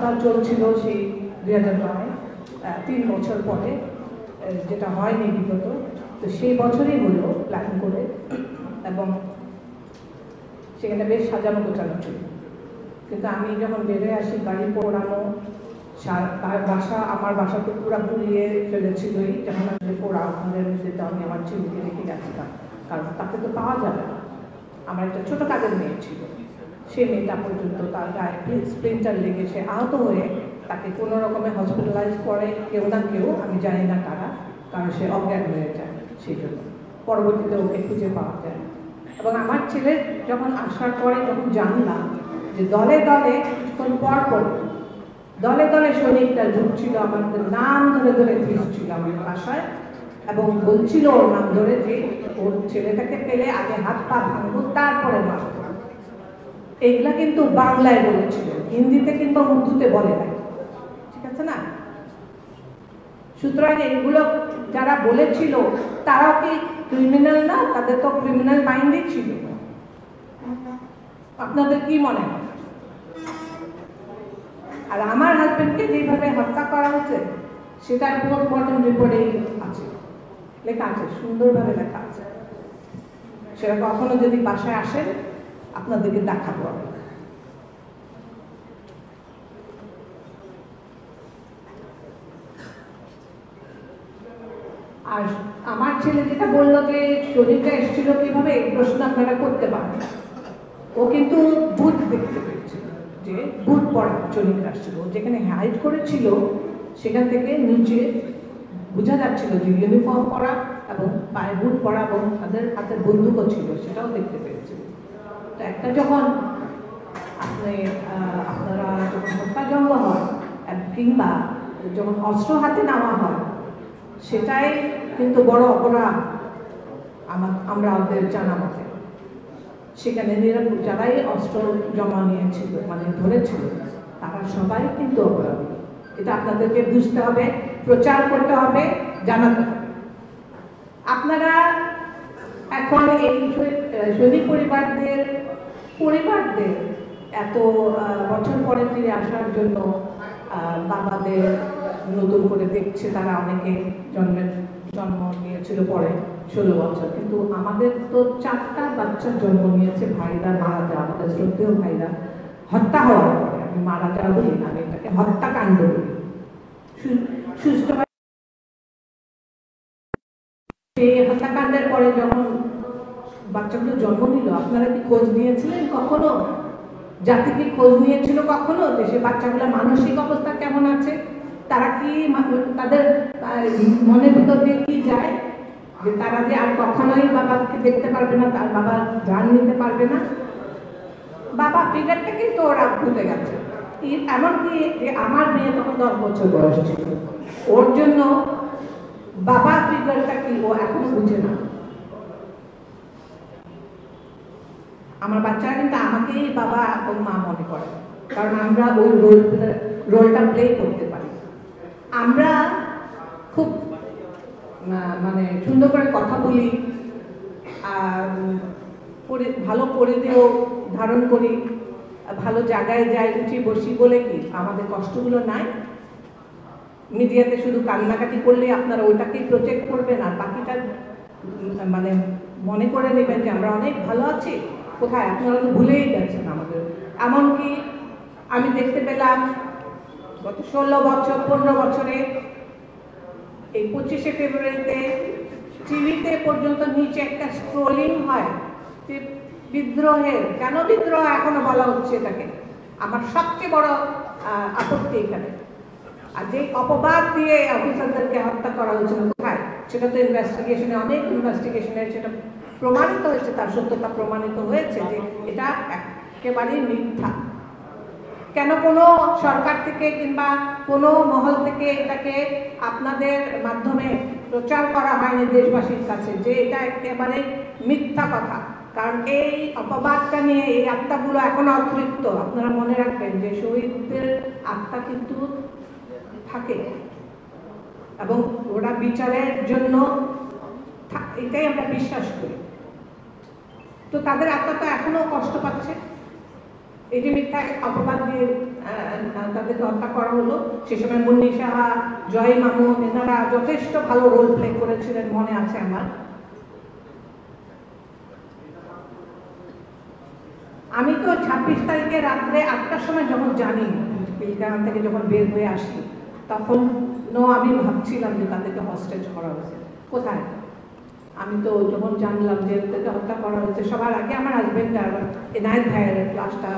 হাসপাতাল চলছিল সেই 2009 3 বছর পরে, যেটা হয়নি বিগত। তো সেই বছরই হলো প্ল্যান করে, এবং সেখানে বেশ সাজানো গোছানো ছিল। কিন্তু আমি যখন বেরিয়ে আসি, গাড়ি পোড়ানো, বাসা, আমার বাসা তো পুরা পুড়িয়ে ফেলেছিলই। যখন আমি পোড়া আপনাদের যেতে আমি আমার ছেলেকে রেখে গেছিলাম, কারণ তাকে তো পাওয়া যাবে না। আমার একটা ছোট কাজের মেয়ে ছিল, সে মেয়েটা পর্যন্ত তার গায়ে স্প্লিন্টার লেগে সে আহত হয়ে তাকে কোনো রকমে হসপিটালাইজ করে কেউ না কেউ, আমি জানি না কারা, কারণ সে অজ্ঞান হয়ে যায়। সেই জন্য পরবর্তীতে ওকে খুঁজে পাওয়া যায়। এবং আমার ছেলে যখন আসার পরে যখন জানলাম যে দলে দলে কিছুক্ষণ পর পর দলে দলে সৈনিকরা ঢুকছিল, আমাদের নাম ধরে ধরে ফিরছিল আমার বাসায়, এবং বলছিল ওর নাম ধরে যে ওর ছেলেটাকে পেলে আগে হাত পা ভাঙবো, তারপরে মারব। এইগুলা কিন্তু বাংলায় বলেছিল, হিন্দিতে কিংবা উর্দুতে বলে নাই, ঠিক আছে না? সুতরাং এগুলো যারা বলেছিল তারাও কি ক্রিমিনাল না? তাদের তো ক্রিমিনাল মাইন্ডই ছিল। আপনাদের কি মনে হয়? আর আমার হাজবেন্ডকে যেভাবে হত্যা করা হচ্ছে সেটার পোস্টমর্টম রিপোর্টেই আছে, লেখা আছে, সুন্দরভাবে লেখা আছে। সেটা কখনো যদি বাসায় আসেন আপনাদেরকে দেখাবো আমি। আর আমার ছেলে যেটা বললো যে শরীরটা এসেছিল কিভাবে, এই প্রশ্ন আপনারা করতে পারেন। ও কিন্তু ভূত দেখতে পেয়েছিল, যে ভূত পড়া শরীরটা আসছিল, যেখানে হাইড করেছিল সেখান থেকে নিচে বোঝা যাচ্ছিল যে ইউনিফর্ম পরা এবং পায়ে বুট পরা, এবং তাদের হাতে বন্দুকও ছিল, সেটাও দেখতে পেয়েছিল। তো একটা যখন আপনারা যখন হত্যাযজ্ঞ হয় কিংবা যখন অস্ত্র হাতে নেওয়া হয়, সেটাই কিন্তু বড় অপরাধ আমরা ওদের জানা মতে। সেখানে যারাই অস্ত্র জমা নিয়েছিল, মানে ধরেছিল, তারা সবাই কিন্তু অপরাধী। এটা আপনাদেরকে বুঝতে হবে, প্রচার করতে হবে, জানাতে হবে। আপনারা এখন এই শহীদ পরিবারদের এত বছর পরে ফিরে আসার জন্য বাবাদের নতুন করে দেখছে, তারা অনেকে জন্ম নিয়েছিল পরে 16 বছর, কিন্তু আমাদের তো 4টা বাচ্চার জন্ম নিয়েছে ভাইরা মারা যাওয়া, আমাদের শ্রদ্ধেয় ভাইরা হত্যা হওয়ার পরে। আমি মারা যাওয়া বলি না, আমি এটাকে হত্যাকাণ্ড বলি। সুস্থ সেই হত্যাকাণ্ডের পরে যখন বাচ্চাগুলো জন্ম নিল, আপনারা কি খোঁজ নিয়েছিলেন কখনো? জাতি কি খোঁজ নিয়েছিল কখনো যে সে বাচ্চাগুলোর মানসিক অবস্থা কেমন আছে? তারা কি, তাদের মনের ভিতর দিয়ে কি যায় যে তারা যে আর কখনোই বাবাকে দেখতে পারবে না, তার বাবা গান নিতে পারবে না? বাবা ফিগারটাকেই তো ওরা ভুলে গেছে। এমনকি যে আমার মেয়ে তখন 10 বছর বয়স ছিল, ওর জন্য বাবা ফিগারটা কি ও এখনো বুঝে না। আমার বাচ্চারা কিন্তু আমাকেই বাবা এবং মা মনে করে, কারণ আমরা ওই রোলটা প্লে করতে পারি। আমরা খুব মানে সুন্দর করে কথা বলি, আর ভালো পরিধেয় ধারণ করি, ভালো জায়গায় যাই, উঠি বসি, বলে কি আমাদের কষ্টগুলো নাই? মিডিয়াতে শুধু কান্নাকাটি করলে আপনারা ওইটাকেই প্রজেক্ট করবেন, আর বাকিটা মানে মনে করে নেবেন যে আমরা অনেক ভালো আছি। কোথায়? আপনারা তো ভুলেই গেছেন আমাদের। এমনকি আমি দেখতে পেলাম গত 16 বছর 15 বছরে এই 25শে ফেব্রুয়ারিতে টিভিতে পর্যন্ত নিচে একটা স্ক্রোলিং হয় যে বিদ্রোহের, কেন বিদ্রোহ এখনো বলা হচ্ছে এটাকে? আমার সবচেয়ে বড় আপত্তি এখানে। আর যে অপবাদ দিয়ে অফিসারদেরকে হত্যা করা হয়েছিল, কোথায়? সেটা তো ইনভেস্টিগেশনে, অনেক ইনভেস্টিগেশনে সেটা প্রমাণিত হয়েছে, তার সত্যতা প্রমাণিত হয়েছে যে এটা একেবারেই মিথ্যা। কেন কোনো সরকার থেকে কিংবা কোনো মহল থেকে এটাকে আপনাদের মাধ্যমে প্রচার করা হয়নি দেশবাসীর কাছে যে এটা একেবারে মিথ্যা কথা? কারণ এই অপবাদটা নিয়ে এই আত্মাগুলো এখনো অতৃপ্ত। আপনারা মনে রাখবেন যে শহীদদের আত্মা কিন্তু থাকে, এবং ওরা বিচারের জন্য, এটাই আমরা বিশ্বাস করি। তো তাদের আত্মা তো এখনো কষ্ট পাচ্ছে এই যে মিথ্যা অপবাদ দিয়ে তাদেরকে হত্যা করা হলো। সে সময় মুন্নি সাহা, জয় মামুন এনারা যথেষ্ট ভালো রোল প্লে করেছিলেন, মনে আছে আমার। আমি তো 26 তারিখে রাত্রে 8টার সময় যখন জানি, পিলখানা থেকে যখন বের হয়ে আসি, তখন আমি ভাবছিলাম যে তাদেরকে হস্টেজ করা হয়েছে। কোথায়? আমি তো যখন জানলাম যে তাদেরকে হত্যা করা হয়েছে, সবার আগে আমার হাজবেন্ড আর এনায়েত ভাইয়ের ক্লাসটা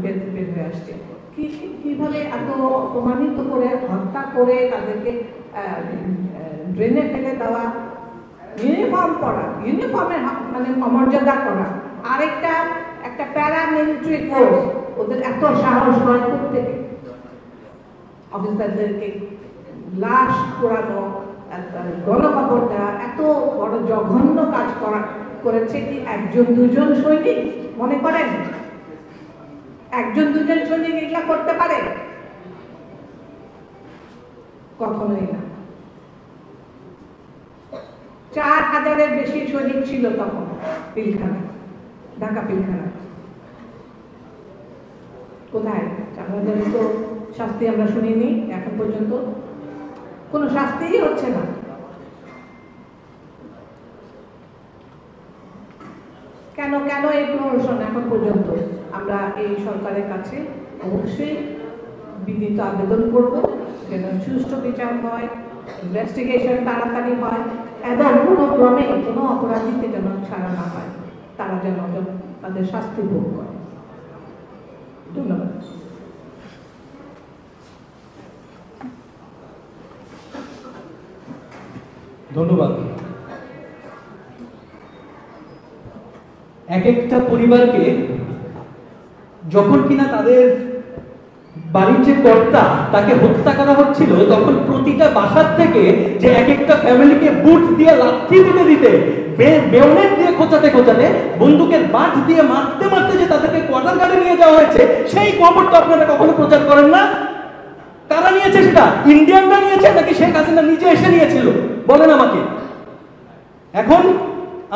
বের হয়ে আসছে। কিভাবে এত অপমানিত করে হত্যা করে তাদেরকে ড্রেনে ফেলে দেওয়া, ইউনিফর্ম পরা, ইউনিফর্মের মানে অমর্যাদা করা। আরেকটা একটা প্যারামিলিটারি ফোর্স, ওদের এত সাহস হয় প্রত্যেকে অফিসারদেরকে লাশ পোড়ানো, গণকবর দেওয়া, এত বড় জঘন্য কাজ করেছে কি একজন দুজন সৈনিক? মনে করেন একজন দুজন সৈনিক এগুলা করতে পারে? কখনোই না। 4000-এর বেশি সৈনিক ছিল তখন পিলখানা, ঢাকা পিলখানা। কোথায়? 4000 তো শাস্তি আমরা শুনিনি এখন পর্যন্ত, কোনো শাস্তিই হচ্ছে না। কেন কেন এই প্রহসন এখন পর্যন্ত? আমরা এই সরকারের কাছে অবশ্যই বিনীত আবেদন করব যেন সুষ্ঠু বিচার হয়, ইনভেস্টিগেশন তাড়াতাড়ি হয়, এবং কোনো ক্রমে কোনো অপরাধীকে যেন ছাড়া না হয়, তারা যেন তাদের শাস্তি ভোগ করে। ধন্যবাদ। ধন্যবাদ। এক একটা পরিবারকে যখন কিনা তাদের বাড়ির যে কর্তা তাকে হত্যা করা হচ্ছিল, তখন প্রতিটা বাসার থেকে যে এক একটা ফ্যামিলিকে বুট দিয়ে লাথি দিতে দিতে, বেয়নেট দিয়ে খোঁচাতে খোঁচাতে, বন্দুকের বাজ দিয়ে মারতে মারতে যে তাদেরকে কোয়ার্টার গার্ডে নিয়ে যাওয়া হয়েছে, সেই খবরটা আপনারা কখনো প্রচার করেন না। কারা নিয়েছে সেটা? ইন্ডিয়ানরা নিয়েছে নাকি শেখ হাসিনা নিজে এসে নিয়েছিল? বলেন আমাকে। এখন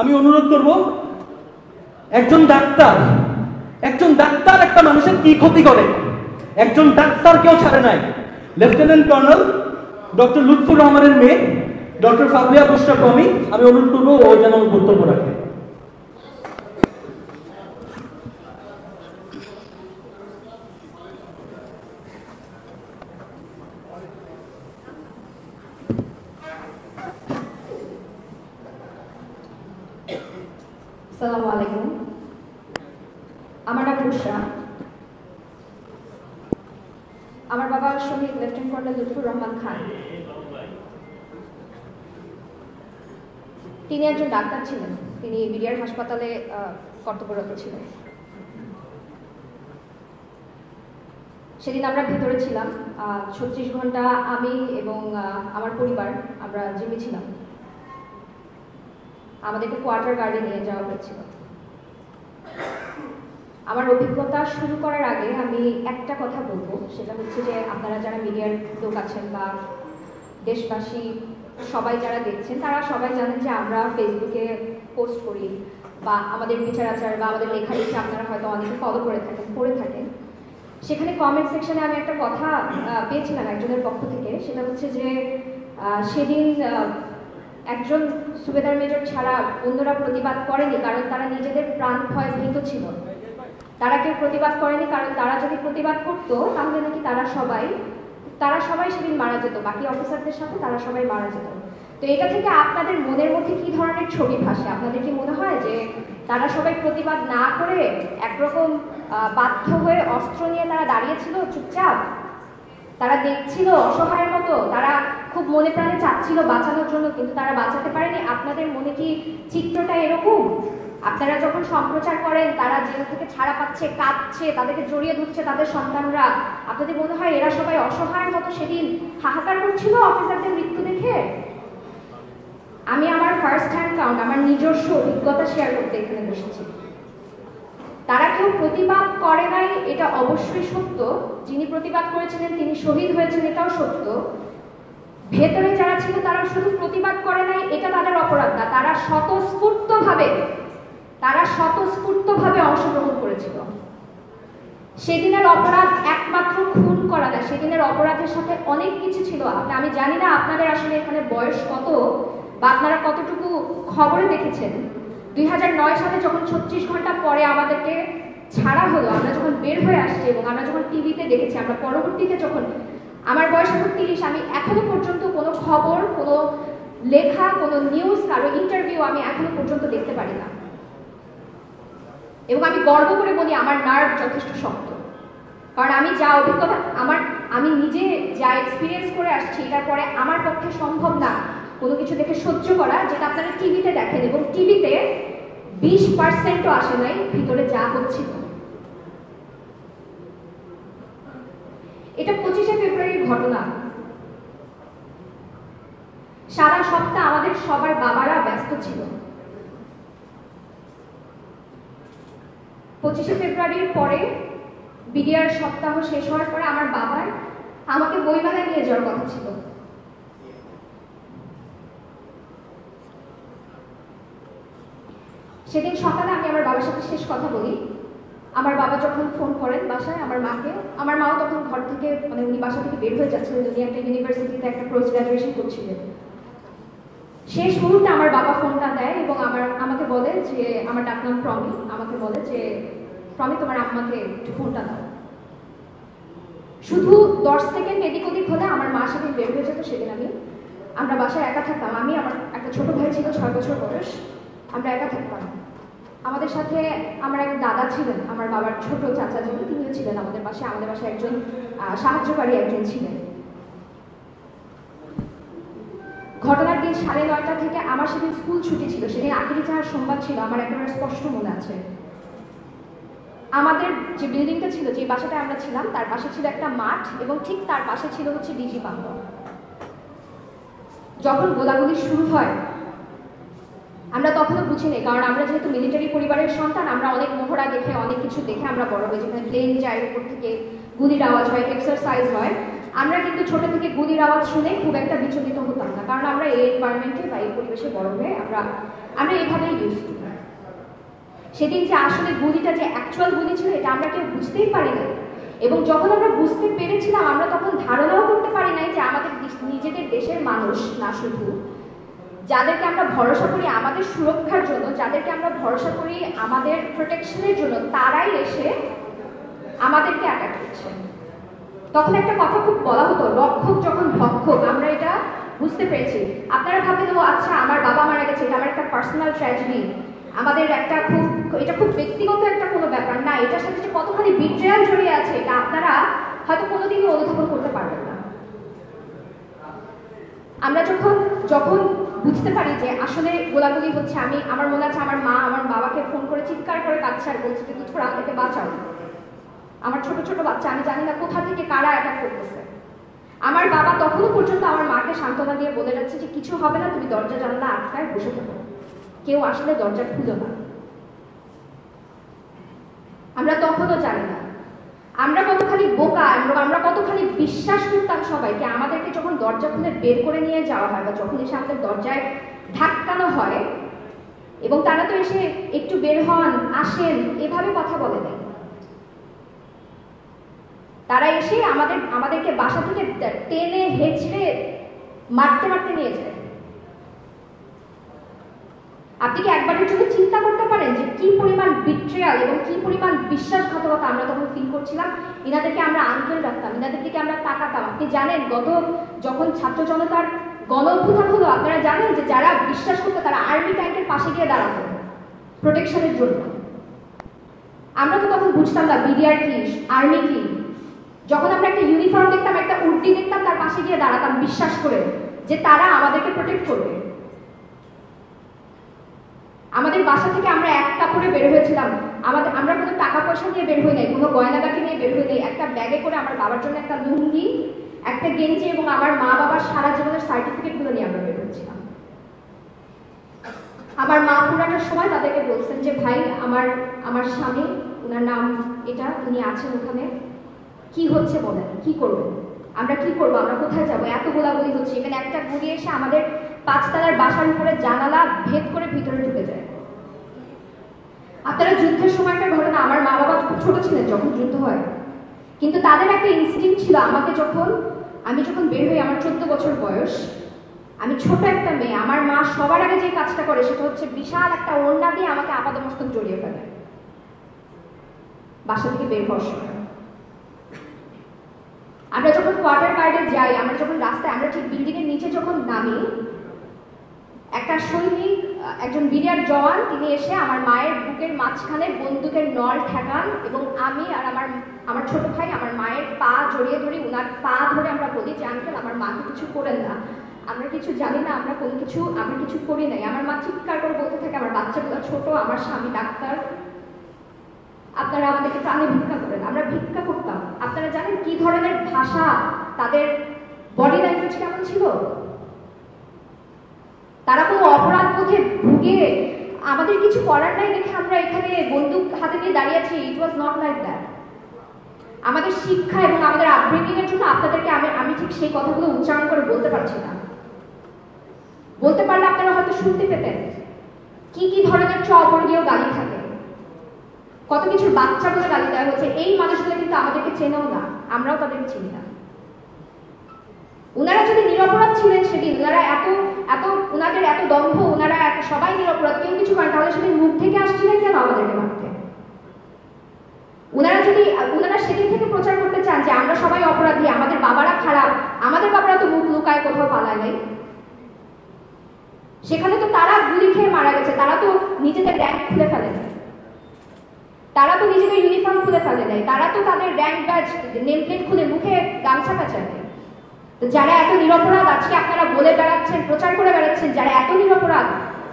আমি অনুরোধ করব, একজন ডাক্তার একটা মানুষের কি ক্ষতি করে? একজন ডাক্তার কেউ ছাড়ে নাই। লেফটেন্যান্ট কর্নেল ডক্টর লুৎফুর রহমানের মেয়ে ডক্টর ফাবলিয়া বুশরা কমি, আমি অনুরোধ করবো ও যেন বক্তব্য রাখে। আসসালামু আলাইকুম। আমার নাম বুশরা। আমার বাবা শহীদ লেফটেন্যান্ট কর্নেল লুৎফুর রহমান খান। তিনি একজন ডাক্তার ছিলেন। তিনি বিডিআর হাসপাতালে কর্তব্যরত ছিলেন। সেদিন আমরা ভেতরে ছিলাম, 36 ঘন্টা আমি এবং আমার পরিবার আমরা জিমে ছিলাম। আমাদেরকে কোয়ার্টার গার্ডে নিয়ে যাওয়া হয়েছিল। আমার অভিজ্ঞতা শুরু করার আগে আমি একটা কথা বলবো, সেটা হচ্ছে যে আপনারা যারা মিডিয়ার লোক আছেন বা দেশবাসী সবাই যারা দেখছেন, তারা সবাই জানেন যে আমরা ফেসবুকে পোস্ট করি বা আমাদের বিচার আচার বা আমাদের লেখালেখি আপনারা হয়তো অনেকে ফলো করে থাকেন। সেখানে কমেন্ট সেকশনে আমি একটা কথা পেয়েছিলাম একজনের পক্ষ থেকে, সেটা হচ্ছে যে সেদিন একজন সুবেদার মেজর ছাড়া অন্যরা প্রতিবাদ করেনি, কারণ তারা নিজেদের প্রাণ ভয় ভীত ছিল। তারা কেউ প্রতিবাদ করেনি কারণ তারা যদি প্রতিবাদ করতো তাহলে নাকি তারা সবাই সেদিন মারা যেত, বাকি অফিসারদের সাথে তারা সবাই মারা যেত। তো এটা থেকে আপনাদের মনের মধ্যে কি ধরনের ছবি ভাসে? আপনাদের কি মনে হয় যে তারা সবাই প্রতিবাদ না করে একরকম বাধ্য হয়ে অস্ত্র নিয়ে তারা দাঁড়িয়েছিল চুপচাপ? তারা দেখছিল অসহায়ের মতো, তারা খুব মনে প্রাণে চাচ্ছিল বাঁচানোর জন্য, কিন্তু তারা বাঁচাতে পারেনি? আপনাদের মনে কি চিত্রটা এরকম? আপনারা যখন সম্প্রচার করেন তারা জেল থেকে ছাড়া পাচ্ছে, কাঁদছে, তাদেরকে জড়িয়ে ধরছে তাদের সন্তানরা, আপনাদের মনে হয় এরা সবাই অসহায়ের মতো সেদিন হাহাকার করছিল অফিসারদের মৃত্যু দেখে? আমি আমার ফার্স্ট হ্যান্ড কাউন্ট, আমার নিজস্ব অভিজ্ঞতা শেয়ার করতে এখানে বসেছি। তারা কেউ প্রতিবাদ করে নাই, এটা অবশ্যই সত্য। যিনি প্রতিবাদ করেছিলেন তিনি শহীদ হয়েছেন, এটাও সত্য। ভেতরে যারা ছিল তারা শুধু প্রতিবাদ করে নাই, এটা তাদের অপরাধ না, তারা স্বতঃস্ফূর্তভাবে অংশগ্রহণ করেছিল। সেদিনের অপরাধ একমাত্র খুন করা না, সেদিনের অপরাধের সাথে অনেক কিছু ছিল। আমি জানি না আপনাদের আসলে এখানে বয়স কত বা আপনারা কতটুকু খবরে দেখেছেন। 2009 সালে যখন 36 ঘন্টা পরে আমাদেরকে ছাড়া হলো, আমরা যখন বের হয়ে আসছি এবং আমরা যখন টিভিতে দেখেছি, আমরা পরবর্তীতে যখন, আমার বয়স এখন 30, আমি এখনো পর্যন্ত কোনো খবর, কোনো লেখা, কোনো নিউজ, কারো ইন্টারভিউ আমি এখনো পর্যন্ত দেখতে পারি না। এবং আমি গর্ব করে বলি আমার নার্ভ যথেষ্ট শক্ত, কারণ আমি যা অভিজ্ঞতা, আমি নিজে যা এক্সপিরিয়েন্স করে আসছি, এটার পরে আমার পক্ষে সম্ভব না কোনো কিছু দেখে সহ্য করা যেটা আপনারা টিভিতে দেখেন। এবং টিভিতে 20%ও আসে নাই ভিতরে যা হচ্ছিল। এটা 25শে ফেব্রুয়ারির ঘটনা। সারা সপ্তাহ আমাদের সবার বাবারা ব্যস্ত ছিল। 25শে ফেব্রুয়ারির পরে বিডিআর সপ্তাহ শেষ হওয়ার পরে আমার বাবার আমাকে বইমেলায় নিয়ে যাওয়ার কথা ছিল। সেদিন সকালে আমি আমার বাবার সাথে শেষ কথা বলি। আমার বাবা যখন ফোন করেন বাসায় আমার মাকে, আমার মাও তখন ঘর থেকে, মানে উনি বাসা থেকে বের হয়ে যাচ্ছিলেন, উনি একটা ইউনিভার্সিটিতে একটা পোস্ট গ্রাজুয়েশন করছিলেন। শেষ মুহূর্তে আমার বাবা ফোনটা দেয় এবং আমাকে বলে যে, আমার ডাকনাম প্রমি, আমাকে বলে যে প্রমি তোমার আম্মাকে একটু ফোনটা দাও। শুধু 10 সেকেন্ড এদিক ওদিক হলে আমার মা সেদিন বের হয়ে যেত। সেদিন আমরা বাসায় একা থাকতাম। আমি, আমার একটা ছোট ভাই ছিল 6 বছর বয়স, আমরা একা থাকতাম। আমাদের সাথে আমার এক দাদা ছিলেন, আমার বাবার ছোট চাচা যিনি, তিনিও ছিলেন আমাদের বাসায়। আমাদের বাসায় একজন সাহায্যকারী একজন ছিলেন। ঘটনার দিন 9:30 থেকে আমার সেদিন স্কুল ছুটি ছিল, সেদিন আখেরি চাহার সোমবার ছিল, আমার একেবারে স্পষ্ট মনে আছে। আমাদের যে বিল্ডিংটা ছিল, যে বাসাটা আমরা ছিলাম, তার পাশে ছিল একটা মাঠ এবং ঠিক তার পাশে ছিল হচ্ছে ডিজি বাংলো। যখন গোলাগুলি শুরু হয় আমরা তখনও বুঝিনি, কারণ আমরা যেহেতু মিলিটারি পরিবারের সন্তান, আমরা অনেক মহড়া দেখে, অনেক কিছু দেখে আমরা বড় হই, যেখানে প্লেন যায়, উপর থেকে গুলির আওয়াজ হয়, এক্সারসাইজ হয়। আমরা কিন্তু ছোট থেকে গুলির আওয়াজ শুনে খুব একটা বিচলিত হতাম না, কারণ আমরা এই এনভায়রনমেন্টে বা এই পরিবেশে বড় হয়ে আমরা এইভাবেই ইউজ করি। সেদিন যে আসলে গুলিটা যে অ্যাকচুয়াল গুলি ছিল এটা আমরা কেউ বুঝতেই পারি না। এবং যখন আমরা বুঝতে পেরেছিলাম, আমরা তখন ধারণাও করতে পারি নাই যে আমাদের নিজেদের দেশের মানুষ না, শুধু যাদেরকে আমরা ভরসা করি আমাদের সুরক্ষার জন্য, যাদেরকে আমরা ভরসা করি আমাদের প্রোটেকশনের জন্য, তারাই এসে আমাদেরকে অ্যাটাক করছে। তখন একটা কথা খুব বলা হতো, রক্ষক যখন ভক্ষক। আমরা এটা বুঝতে পেরেছি। আপনারা ভাববেন ও আচ্ছা আমার বাবা মারা গেছে, এটা আমার একটা পার্সোনাল ট্র্যাজেডি, আমাদের একটা এটা খুব ব্যক্তিগত একটা কোনো ব্যাপার না। এটার সাথে যে কতখানি বিট্রেয়াল জড়িয়ে আছে এটা আপনারা হয়তো কোনোদিনই অনুধাবন করতে পারবেন না। আমরা যখন বুঝতে পারি যে আসলে গোলাগুলি হচ্ছে, আমার মনে আছে আমার মা আমার বাবাকে ফোন করে চিৎকার করে কাঁদছে আর বলছে যে তোরা আমাকে বাঁচাও। আমার ছোট ছোট বাচ্চা, আমি জানি না কোথা থেকে কারা অ্যাটাক করতেছে। আমার বাবা তখনও পর্যন্ত আমার মাকে সান্ত্বনা দিয়ে বলে যাচ্ছে যে কিছু হবে না, তুমি দরজা জানলা আটকায় বসে থাকো, কেউ আসলে দরজা খুলো না। আমরা তখনও জানি না আমরা কতখানি বোকা, আমরা কতখানি বিশ্বাস করতাম সবাইকে। আমাদেরকে যখন দরজা খুলে বের করে নিয়ে যাওয়া হয় বা যখন এসে আমাদের দরজায় ধাক্কানো হয়, এবং তারা তো এসে একটু বের হন, আসেন, এভাবে কথা বলে দেয়। তারা এসে আমাদেরকে বাসা থেকে টেনে হেঁচড়ে মারতে মারতে নিয়ে যায়। আপনি কি একবারের জন্য চিন্তা করতে পারেন যে কি পরিমাণ বিট্রিয়াল এবং কি পরিমাণ বিশ্বাসঘাতকতা আমরা তখন ফিল করছিলাম? ইনাদেরকে আমরা আঙ্কেল রাখতাম, ইনাদের দিকে আমরা তাকাতাম। আপনি জানেন যখন ছাত্র জনতার গণ অভ্যুত্থান হলো, আপনারা জানেন যে যারা বিশ্বাস করতো তারা আর্মি ট্যাঙ্কের পাশে গিয়ে দাঁড়াতো প্রোটেকশনের জন্য। আমরা তো তখন বুঝতাম না বিডিআর কি, আর্মি কি। যখন আমরা একটা ইউনিফর্ম দেখতাম, একটা উর্দি দেখতাম, তার পাশে গিয়ে দাঁড়াতাম বিশ্বাস করে যে তারা আমাদেরকে প্রোটেক্ট করবে। আমাদের বাসা থেকে আমরা এক কাপড়ে বের হয়েছিলাম, আমরা কোনো টাকা পয়সা নিয়ে বের হই নাই, কোনো গয়নাগাটি নিয়ে বের হই নাই। একটা ব্যাগে করে আমার বাবার জন্য একটা লুঙ্গি, একটা গেঞ্জি এবং আমার মা বাবার সারা জীবনের সার্টিফিকেটগুলো নিয়ে আমরা বের হয়েছিলাম। আমার মা পুরাটার সময় তাদেরকে বলছেন যে ভাই আমার স্বামী, ওনার নাম এটা, উনি আছেন ওখানে, কি হচ্ছে বলেন, কি করবেন, আমরা কি করবো, আমরা কোথায় যাবো, এত গোলাগুলি হচ্ছে। এখানে একটা গুলি এসে আমাদের 5 তলার বাসার উপরে জানালা ভেদ করে ভিতরে ঢুকে যায়। আপনারা যুদ্ধের সময়টার ঘটনা, আমার মা বাবা খুব ছোট ছিলেন যখন যুদ্ধ হয়, কিন্তু তাদের একটা ইনস্টিংক্ট ছিল। আমি যখন বের হই, আমার 14 বছর বয়স, আমি ছোট একটা মেয়ে, আমার মা সবার আগে যে কাজটা করে সেটা হচ্ছে বিশাল একটা ওড়না দিয়ে আমাকে আপাদমস্তক জড়িয়ে ফেলে বাসা থেকে বের হওয়ার সময়। আমরা যখন কোয়ার্টার গার্ডে যাই, আমরা যখন রাস্তায়, আমরা ঠিক বিল্ডিং এর নিচে যখন নামি, একটা সৈনিক, একজন বিরিয়ার জওয়ান, তিনি এসে আমার মায়ের বুকের মাঝখানে বন্দুকের নল ঠেকান এবং আমি আর আমার ছোট ভাই আমার মায়ের পা জড়িয়ে ধরি। উনার পা ধরে আমরা বলি যে আঙ্কেল আমার মাকে কিছু করেন না, আমরা কিছু জানি না, আমরা কিছু করি নাই। আমার মা চিৎকার করে বলতে থাকে আমার বাচ্চাগুলো ছোট, আমার স্বামী ডাক্তার, আপনারা আমাদেরকে প্রাণে ভিক্ষা করেন। আমরা ভিক্ষা করতাম। আপনারা জানেন কি ধরনের ভাষা, তাদের বডি ল্যাঙ্গুয়েজ কেমন ছিল? তারা কোনো অপরাধ বোধে ভুগে আমাদের কিছু করার নাই দেখে আমরা এখানে বন্দুক হাতে নিয়ে দাঁড়িয়ে আছি। ইট ওয়াজ নট লাইক দ্যাট। আমাদের শিক্ষা এবং আমাদের আপব্রিঙ্গিং এর জন্য আপনাদেরকে আমি ঠিক সেই কথাগুলো উচ্চারণ করে বলতে পারছি না। বলতে পারলে আপনারা হয়তো শুনতে পেতেন কি কি ধরনের অবর্গীয় গালি থাকে, কত কিছুর বাচ্চা বলে গালি দেওয়া হচ্ছে। এই মানুষগুলো কিন্তু আমাদেরকে চেনেও না, আমরাও তাদেরকে চিনি না। উনারা যদি নিরপরাধ ছিলেন সেদিন, উনাদের এত দম্ভ, উনারা সবাই নিরপরাধ, কেউ কিছু করেন, তাহলে সেদিন মুখ থেকে আসছিলেন কেন আমাদেরকে মারতে? উনারা সেদিন থেকে প্রচার করতে চান যে আমরা সবাই অপরাধী, আমাদের বাবারা খারাপ, আমাদের বাবারা তো মুখ লুকায় কোথাও পালায় নাই। সেখানে তো তারা গুলি খেয়ে মারা গেছে, তারা তো নিজেদের র্যাঙ্ক খুলে ফেলে নাই, তারা তো নিজেদের ইউনিফর্ম খুলে ফেলে নাই, তারা তো তাদের র্যাঙ্ক ব্যাজ নেম প্লেট খুলে মুখে গামছা কাচায় নাই। তো যারা এত নিরপরাধ আজকে আপনারা বলে বেড়াচ্ছেন, প্রচার করে বেড়াচ্ছেন, যারা এত নিরপরাধ,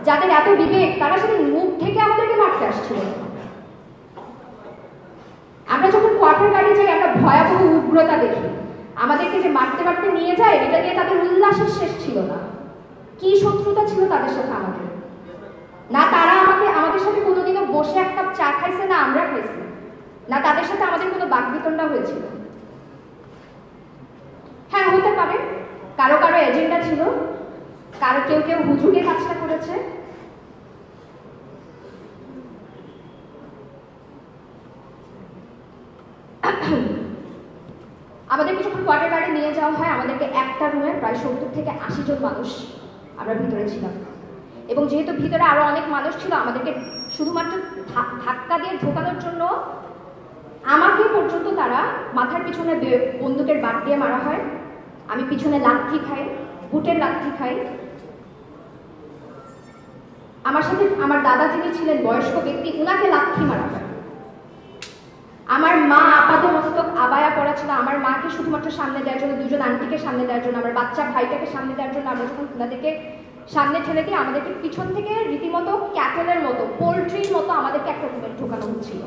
যাদের এত বিবেক, তারা সেদিন মুখ থেকে আমাদেরকে মারতে আসছিল। আমরা যখন কোয়ার্টার গার্ডে যাই, আমরা ভয়াবহ উগ্রতা দেখি। আমাদেরকে যে মারতে মারতে নিয়ে যায়, এটা নিয়ে তাদের উল্লাসের শেষ ছিল না। কি শত্রুতা ছিল তাদের সাথে আমাদের? না তারা আমাদের সাথে কোনোদিনও বসে এক কাপ চা খাইছে, না আমরা খাইছি, না তাদের সাথে আমাদের কোনো বাকবিতণ্ডা হয়েছিল। হ্যাঁ, হতে পারে কারো কারো এজেন্ডা ছিল, কেউ হুজুগে কাজটা করেছে। আমাদেরকে যখন কোয়ার্টার গার্ডে নিয়ে যাওয়া হয়, আমাদেরকে একটা রুমে প্রায় 70 থেকে 80 জন মানুষ আমরা ভিতরে ছিলাম। এবং যেহেতু ভিতরে আরো অনেক মানুষ ছিল, আমাদেরকে শুধুমাত্র ধাক্কা দিয়ে ঢোকানোর জন্য আমাকে পর্যন্ত তারা মাথার পিছনে বন্দুকের বাট দিয়ে মারা হয়। আমি পিছনে লাথি খাই, বুটের লাথি খাই। আমার সাথে আমার দাদা যিনি ছিলেন বয়স্ক ব্যক্তি, উনাকে লাথি মারা হয়। আমার মা আপাদমস্তক আবায়া পরা ছিল। আমার মাকে শুধুমাত্র সামনে দেওয়ার জন্য, দুজন আন্টিকে সামনে দেওয়ার জন্য, আমার বাচ্চা ভাইটাকে সামনে দেওয়ার জন্য আমরা যখন ওনাদেরকে সামনে ঠেলে দিয়ে আমাদেরকে পিছন থেকে রীতিমতো ক্যাটেলের মতো, পোল্ট্রির মতো আমাদেরকে একটা রুমে ঢোকানো হচ্ছিল।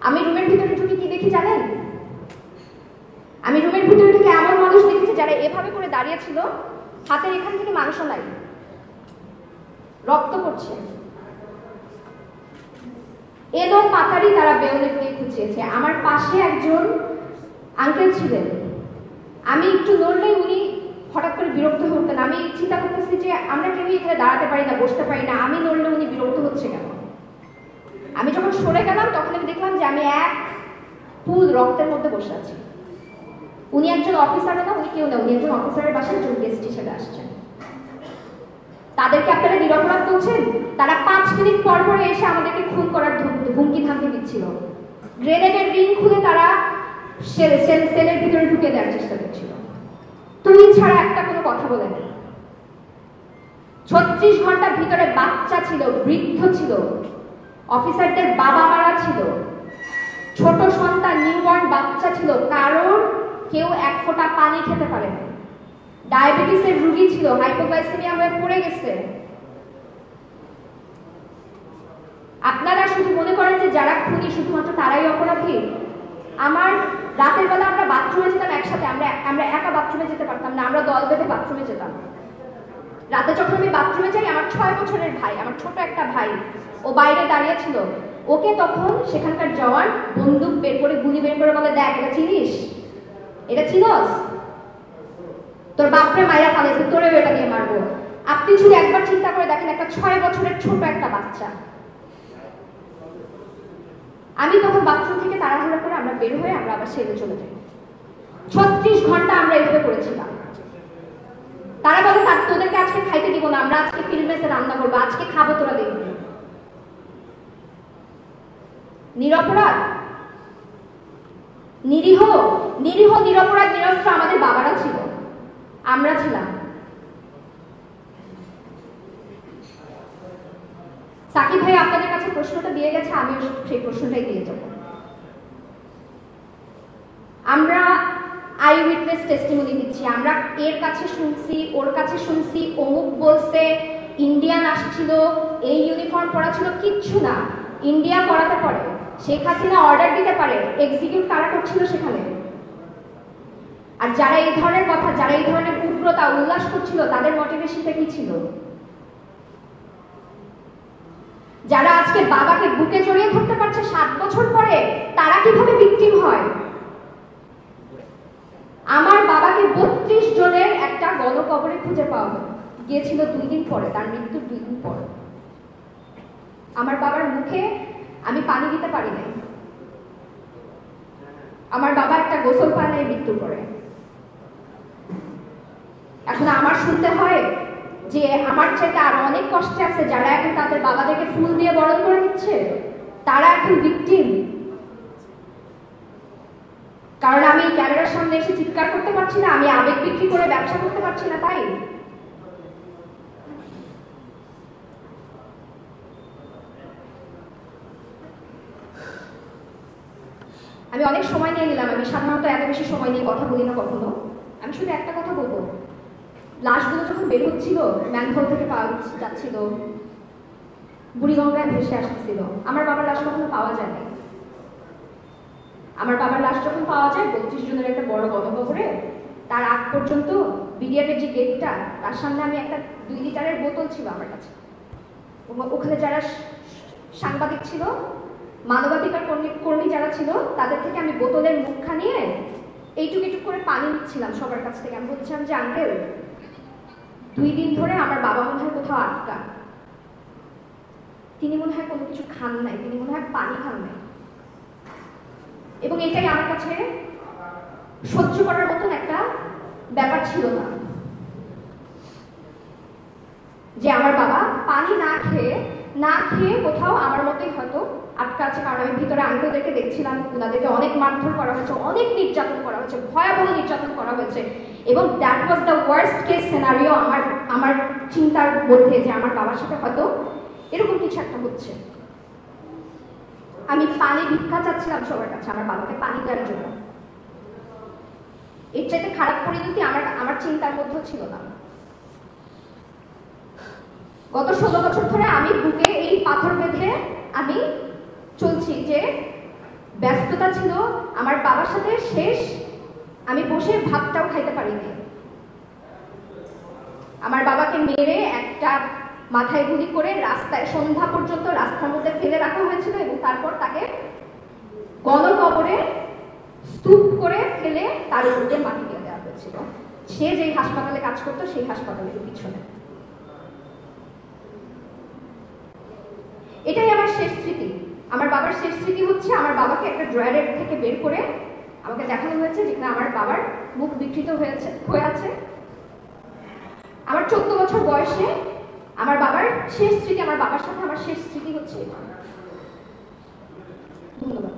আমি রুমের ভিতরে ঢুকে কি দেখি জানেন? আমি রুমের ভিতরে থেকে এমন মানুষ দেখেছি যারা এভাবে করে দাঁড়িয়ে ছিল, হাতের এখান থেকে মাংস নাই, রক্ত পড়ছে, এলো পাতারি তারা বেয়নেট দিয়ে খুঁচিয়েছে। আমার পাশে একজন আঙ্কেল ছিলেন, আমি একটু নড়লেই উনি হঠাৎ করে বিরক্ত হতেন। আমি চিন্তা করতেছি যে আমরা কেউই এখানে দাঁড়াতে পারি না, বসতে পারি না, আমি নড়লে উনি বিরক্ত হচ্ছে কেন? আমি যখন সরে গেলাম তখন আমি দেখলাম যে আমি এক পুল রক্তের মধ্যে বসে আছি। উনি একজন অফিসারও না, উনি কেউ না, উনি একজন অফিসারের বাসায় একজন গেস্ট হিসেবে আসছেন। তাদেরকে আপনারা নিরপরাধ বলছেন? তারা 5 মিনিট পর পরে এসে আমাদেরকে খুন করার হুমকি ধামকি দিচ্ছিল। গ্রেনেডের রিং খুলে তারা সেলের ভিতরে ঢুকে দেওয়ার চেষ্টা করছিল। তুই ছাড়া একটা কোনো কথা বলে নেই। 36 ঘন্টা ভিতরে বাচ্চা ছিল, বৃদ্ধ ছিল, অফিসারদের বাবা মারা ছিল, ছোট সন্তান নিউবর্ন বাচ্চা ছিল, কারোর কেউ এক ফোঁটা পানি খেতে পারে না। ডায়াবেটিসের রোগী ছিল, হাইপোগ্লাইসেমিয়া হয়ে পড়ে গেছে। আপনারা শুধু মনে করেন যে যারা খুনি শুধুমাত্র তারাই অপরাধী। আমার রাতের বেলা আমরা বাথরুমে যেতাম একসাথে, আমরা একা বাথরুমে যেতে পারতাম না, আমরা দল বেঁধে বাথরুমে যেতাম। রাতে যখন আমি বাথরুমে যাই, আমার 6 বছরের ভাই, আমার ছোট একটা ভাই, ও বাইরে দাঁড়িয়ে ছিল। ওকে তখন সেখানকার জওয়ান বন্দুক বের করে, গুলি বের করে বলে, দেখ এটা চিনিস, এটা চিনস, তোর বাপরে মাইরা ফালাইছে, তোরেও এটা দিয়ে মারবো। আপনি যদি একবার চিন্তা করে দেখেন, একটা 6 বছরের ছোট একটা বাচ্চা, আমি তখন বাথরুম থেকে তাড়াহুড়া করে আমরা বের হয়ে আমরা আবার সেলে চলে যাই। 36 ঘন্টা আমরা এভাবে করেছিলাম। তারা বলে তার তোদেরকে আজকে খাইতে দিব না, আমরা আজকে ফিল্মেসে রান্না করবো, আজকে খাবো, তোরা দেখবি। নিরপরাধ, নিরীহ নিরীহ নিরপরাধ নিরস্ত্র আমাদের বাবারা ছিল, আমরা ছিলাম। সাকিব ভাই আপনাদের কাছে প্রশ্নটা দিয়ে গেছে, আমি সেই প্রশ্নটাই দিয়ে যাব। আমরা আই উইটনেস টেস্টিমনি দিচ্ছি, আমরা এর কাছে শুনছি, ওর কাছে শুনছি, অমুক বলছে, ইন্ডিয়ান আসছিল, এই ইউনিফর্ম পরা ছিল, কিচ্ছু না। ইন্ডিয়া করাতে পারে, শেখ হাসিনা অর্ডার দিতে পারে, এক্সিকিউট কারা করছিল সেখানে? আর যারা এই ধরনের কথা, যারা এই ধরনের উগ্রতা উল্লাস করছিল, তাদের মোটিভেশনটা কি ছিল? যারা আজকে বাবাকে বুকে জড়িয়ে ধরতে পারছে 7 বছর পরে, তারা কিভাবে ভিকটিম হয়? আমার বাবাকে 32 জনের একটা গণকবরে খুঁজে পাওয়া গিয়েছিল 2 দিন পরে, তার মৃত্যুর 2 দিন পরে। আমার বাবার মুখে আমি পানি দিতে পারি নাই। আমার বাবা একটা গোসল পায় নাই মৃত্যুর পরে। এখন আমার শুনতে হয় যে আমার চাইতে আরো অনেক কষ্টে আছে যারা এখন তাদের বাবাদেরকে ফুল দিয়ে বরণ করে দিচ্ছে, তারা এখন ভিকটিম। কারণ আমি ক্যামেরার সামনে এসে চিৎকার করতে পারছি না, আমি আবেগ বিক্রি করে ব্যবসা করতে পারছি না, তাই? আমি অনেক সময় নিয়ে নিলাম, আমি সাধারণত এত বেশি সময় নিয়ে কথা বলি না কখনো। আমি শুধু একটা কথা বলবো, লাশগুলো যখন বের হচ্ছিল, ম্যানহোল থেকে পাওয়া যাচ্ছিল, বুড়িগঙ্গায় ভেসে আসতেছিল, আমার বাবার লাশ কখনো পাওয়া যায় না। আমার বাবার লাশ যখন পাওয়া যায় 32 জনের একটা বড় গণকবরে, তার আগ পর্যন্ত বিডিআরের যে গেটটা, তার সামনে আমি একটা 2 লিটারের বোতল ছিল আমার কাছে। ওখানে যারা সাংবাদিক ছিল, মানবাধিকার কর্মী যারা ছিল, তাদের থেকে আমি বোতলের মুখখানা নিয়ে এইটুক এইটুক করে পানি নিচ্ছিলাম সবার কাছ থেকে। আমি বলছিলাম যে আঙ্কেল, 2 দিন ধরে আমার বাবা মনে হয় কোথাও আটকা, তিনি মনে হয় কোনো কিছু খান নাই, তিনি মনে হয় পানি খান নাই। এবং এটাই আমার কাছে সহ্য করার মতন একটা ব্যাপার ছিল না, যে আমার বাবা পানি না খেয়ে কোথাও আমার মতোই হয়তো আটকা আছে। কারণ আমি ভিতরে আঙ্কেলদেরকে দেখছিলাম, ওনাদেরকে অনেক মারধর করা হয়েছে, অনেক নির্যাতন করা হয়েছে, ভয়াবহ নির্যাতন করা হয়েছে। এবং that was the worst case scenario আমার চিন্তার মধ্যে, যে আমার বাবার সাথে হয়তো এরকম কিছু একটা হচ্ছে। আমি পানি ভিক্ষা চাচ্ছিলাম সবার কাছে আমার বাবাকে পানি দেওয়ার জন্য। এর চাইতে খারাপ পরিণতি আমার চিন্তার মধ্যে ছিল না। গত 16 বছর ধরে আমি বুকে এই পাথর বেঁধে আমি চলছি, যে ব্যস্ততা ছিল আমার বাবার সাথে শেষ আমি বসে ভাতটাও খাইতে পারিনি। আমার বাবাকে মেরে একটা মাথায় গুলি করে রাস্তায় সন্ধ্যা পর্যন্ত রাস্তার মধ্যে ফেলে রাখা হয়েছিল, এবং তারপর তাকে গণকবরে স্তূপ করে ফেলে তার উপরে মাটি দিয়ে দেওয়া হয়েছিল। সে যেই হাসপাতালে কাজ করতো সেই হাসপাতালের পিছনে। এটাই আমার শেষ স্মৃতি। আমার বাবার শেষ স্মৃতি হচ্ছে আমার বাবাকে একটা ড্রয়ারের থেকে বের করে আমাকে দেখানো হয়েছে, যেখানে আমার বাবার মুখ বিকৃত হয়ে আছে। আমার 14 বছর বয়সে আমার বাবার শেষ স্মৃতি, আমার বাবার সাথে আমার শেষ স্মৃতি হচ্ছে এটা। ধন্যবাদ।